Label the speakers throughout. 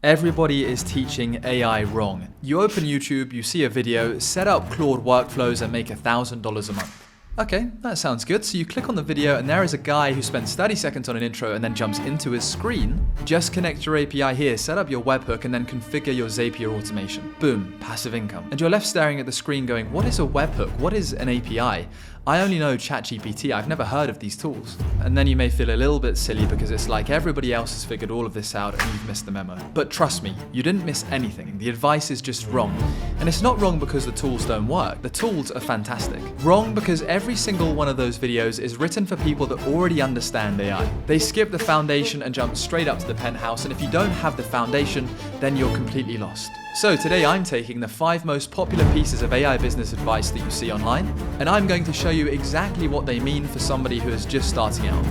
Speaker 1: Everybody is teaching AI wrong. You open YouTube, you see a video, set up Claude workflows and make $1,000 a month. Okay, that sounds good. So you click on the video and there is a guy who spends 30 seconds on an intro and then jumps into his screen. Just connect your API here, set up your webhook and then configure your Zapier automation. Boom, passive income. And you're left staring at the screen going, what is a webhook? What is an API? I only know ChatGPT, I've never heard of these tools. And then you may feel a little bit silly because it's like everybody else has figured all of this out and you've missed the memo. But trust me, you didn't miss anything. The advice is just wrong. And it's not wrong because the tools don't work. The tools are fantastic. Wrong because every single one of those videos is written for people that already understand AI. They skip the foundation and jump straight up to the penthouse, and if you don't have the foundation, then you're completely lost. So today I'm taking the 5 most popular pieces of AI business advice that you see online, and I'm going to show you exactly what they mean for somebody who is just starting out.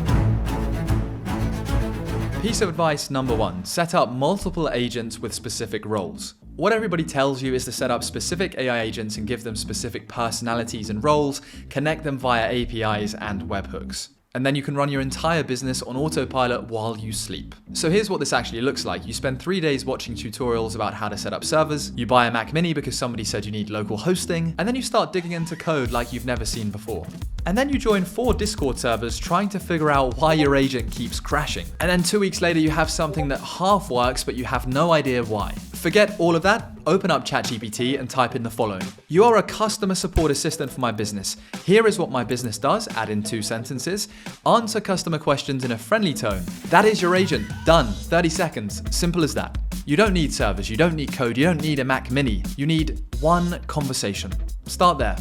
Speaker 1: Piece of advice number 1, set up multiple agents with specific roles. What everybody tells you is to set up specific AI agents and give them specific personalities and roles, connect them via APIs and webhooks. And then you can run your entire business on autopilot while you sleep. So here's what this actually looks like. You spend 3 days watching tutorials about how to set up servers, you buy a Mac Mini because somebody said you need local hosting, and then you start digging into code like you've never seen before. And then you join 4 Discord servers trying to figure out why your agent keeps crashing. And then 2 weeks later you have something that half works but you have no idea why. Forget all of that, open up ChatGPT and type in the following. You are a customer support assistant for my business. Here is what my business does, add in 2 sentences. Answer customer questions in a friendly tone. That is your agent, done, 30 seconds, simple as that. You don't need servers, you don't need code, you don't need a Mac Mini. You need one conversation. Start there.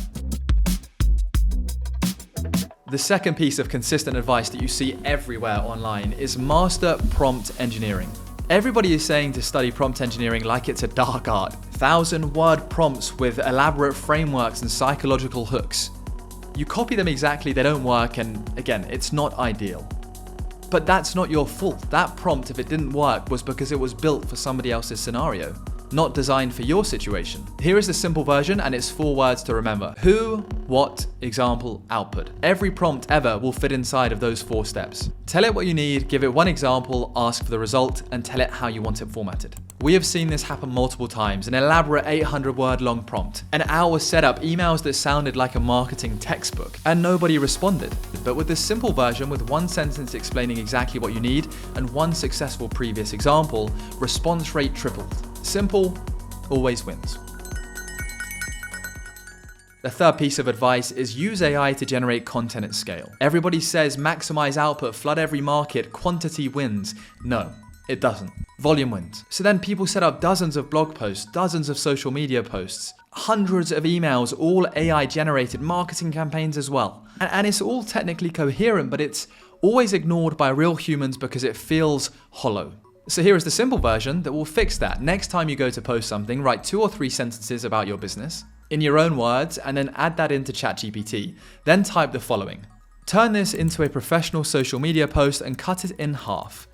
Speaker 1: The second piece of consistent advice that you see everywhere online is master prompt engineering. Everybody is saying to study prompt engineering like it's a dark art. 1,000-word prompts with elaborate frameworks and psychological hooks. You copy them exactly, they don't work, and again, it's not ideal. But that's not your fault. That prompt, if it didn't work, was because it was built for somebody else's scenario, not designed for your situation. Here is the simple version, and it's 4 words to remember. Who, what, example, output. Every prompt ever will fit inside of those 4 steps. Tell it what you need, give it one example, ask for the result, and tell it how you want it formatted. We have seen this happen multiple times. An elaborate 800-word long prompt, an hour setup, emails that sounded like a marketing textbook, and nobody responded. But with this simple version, with 1 sentence explaining exactly what you need, and 1 successful previous example, response rate tripled. Simple, always wins. The third piece of advice is use AI to generate content at scale. Everybody says maximize output, flood every market, quantity wins. No, it doesn't. Volume wins. So then people set up dozens of blog posts, dozens of social media posts, hundreds of emails, all AI generated, marketing campaigns as well. And it's all technically coherent, but it's always ignored by real humans because it feels hollow. So here is the simple version that will fix that. Next time you go to post something, write 2 or 3 sentences about your business in your own words and then add that into ChatGPT. Then type the following. Turn this into a professional social media post and cut it in half.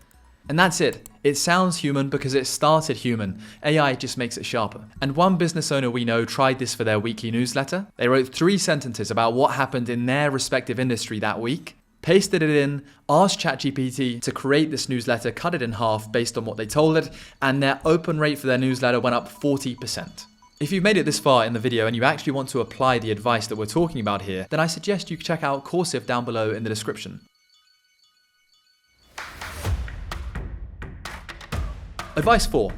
Speaker 1: And that's it. It sounds human because it started human. AI just makes it sharper. And one business owner we know tried this for their weekly newsletter. They wrote 3 sentences about what happened in their respective industry that week, pasted it in, asked ChatGPT to create this newsletter, cut it in half based on what they told it, and their open rate for their newsletter went up 40%. If you've made it this far in the video and you actually want to apply the advice that we're talking about here, then I suggest you check out Coursiv down below in the description. Advice 4.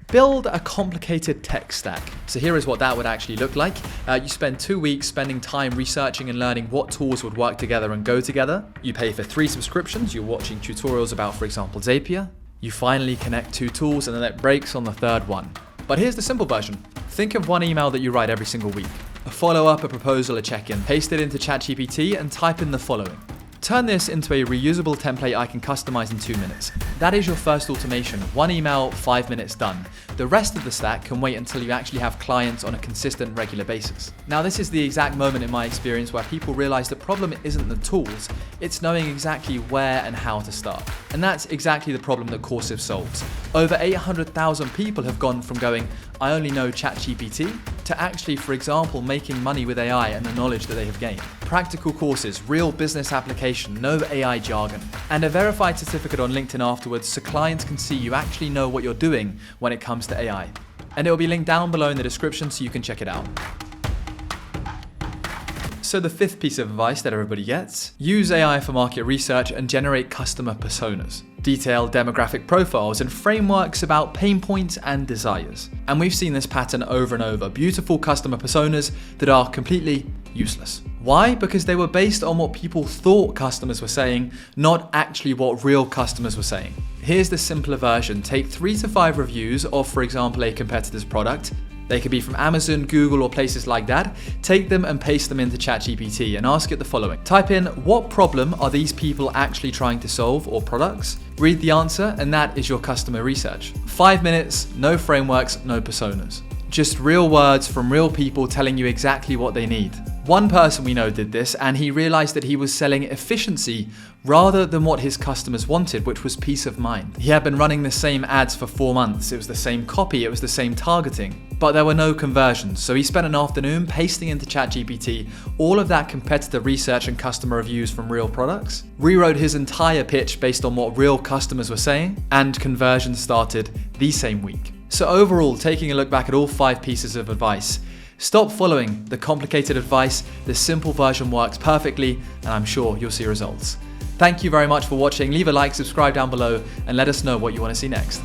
Speaker 1: Build a complicated tech stack. So here is what that would actually look like. You spend 2 weeks spending time researching and learning what tools would work together and go together. You pay for 3 subscriptions. You're watching tutorials about, for example, Zapier. You finally connect 2 tools and then it breaks on the 3rd one. But here's the simple version. Think of 1 email that you write every single week. A follow-up, a proposal, a check-in. Paste it into ChatGPT and type in the following. Turn this into a reusable template I can customize in 2 minutes. That is your first automation. 1 email, 5 minutes done. The rest of the stack can wait until you actually have clients on a consistent, regular basis. Now, this is the exact moment in my experience where people realize the problem isn't the tools, it's knowing exactly where and how to start. And that's exactly the problem that Coursiv solves. Over 800,000 people have gone from going, I only know ChatGPT, to actually, for example, making money with AI and the knowledge that they have gained. Practical courses, real business application, no AI jargon, and a verified certificate on LinkedIn afterwards so clients can see you actually know what you're doing when it comes to AI. And it will be linked down below in the description so you can check it out. So the fifth piece of advice that everybody gets, use AI for market research and generate customer personas. Detailed demographic profiles and frameworks about pain points and desires. And we've seen this pattern over and over, beautiful customer personas that are completely useless. Why? Because they were based on what people thought customers were saying, not actually what real customers were saying. Here's the simpler version. Take 3 to 5 reviews of, for example, a competitor's product. They could be from Amazon, Google, or places like that. Take them and paste them into ChatGPT and ask it the following. Type in, what problem are these people actually trying to solve or products? Read the answer, and that is your customer research. 5 minutes, no frameworks, no personas. Just real words from real people telling you exactly what they need. One person we know did this, and he realized that he was selling efficiency rather than what his customers wanted, which was peace of mind. He had been running the same ads for 4 months. It was the same copy, it was the same targeting, but there were no conversions. So he spent an afternoon pasting into ChatGPT all of that competitor research and customer reviews from real products, rewrote his entire pitch based on what real customers were saying, and conversions started the same week. So overall, taking a look back at all 5 pieces of advice, stop following the complicated advice. The simple version works perfectly, and I'm sure you'll see results. Thank you very much for watching. Leave a like, subscribe down below, and let us know what you want to see next.